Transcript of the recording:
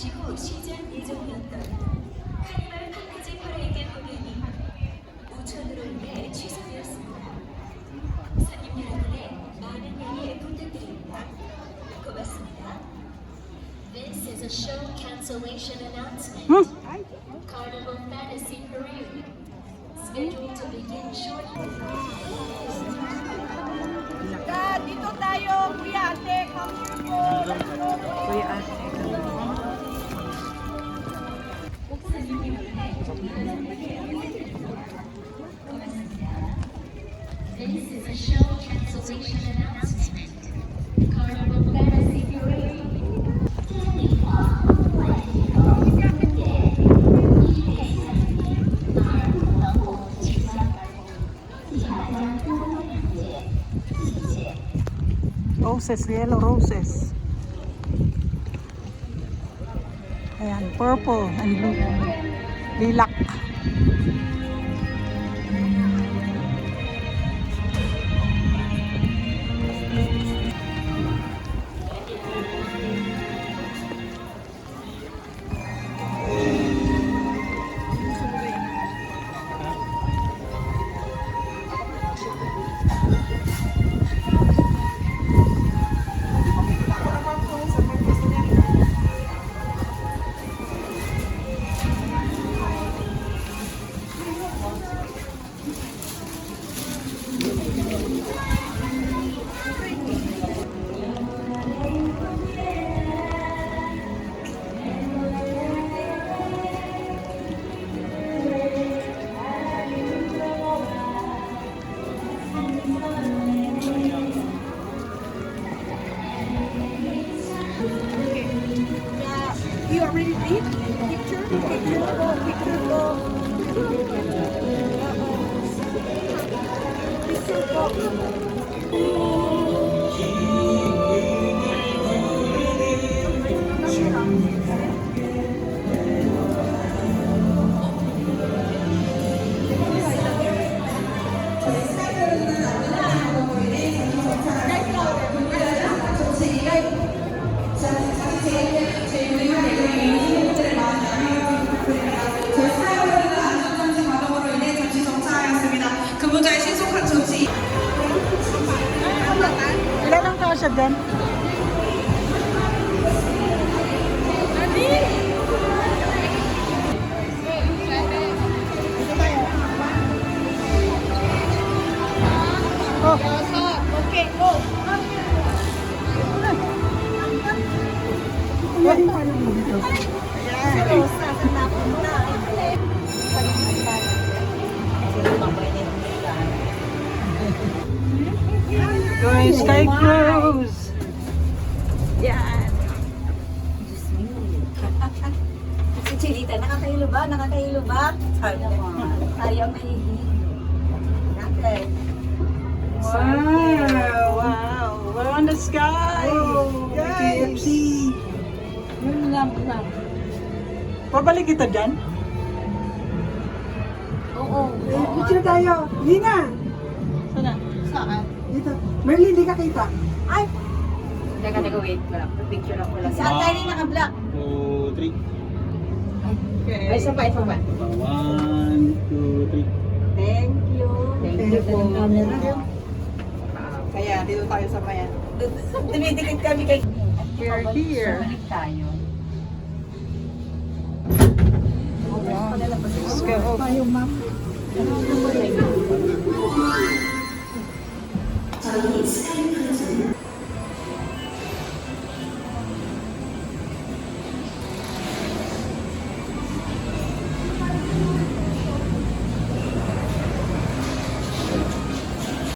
잠시 후 시작 예정이었던 카니발 핑크제 퍼레이드 공연이 우천으로 인해 취소되었습니다. 손님 여러분의 많은 양해 부탁드립니다. 고맙습니다. This is a show cancellation announcement. Carnival Fantasy Parade scheduled to begin shortly. Dito tayo, Kuya Ate, counter po. Kuya Ate. This is a show cancellation announcement. Carnival Fantasy Parade. Roses, yellow roses. Ayan, purple and blue. Lilac. You already did? Picture? Picture po, picture po. Picture po. 근무자의 신속한 조치. Ilan ang kasya din? Oh. Okay, go. Pwede pa lang dito. Rosa, sa napunta. Going Sky Cruise. Yan. Si Chilita, nakakahilo ba? Nakakahilo ba? Ayaw mahihilo. Okay. Wow, wow. We're on the sky. Guys. KFC. Pabalik kita dyan? Oo. Picture tayo. Lina! Sana? Saan? Dito. Merlin, di ka kita. Ay, Teka, wait. Picture ako lang. saan tayo rin naka-block? 2, 3. Ay, isa pa. 1, 2, 3. Thank you. Thank you po. Kaya, dito tayo sa mayan. Dumidikit kami kay... We're here. Balik tayo. Let's go. Tayo, ma'am.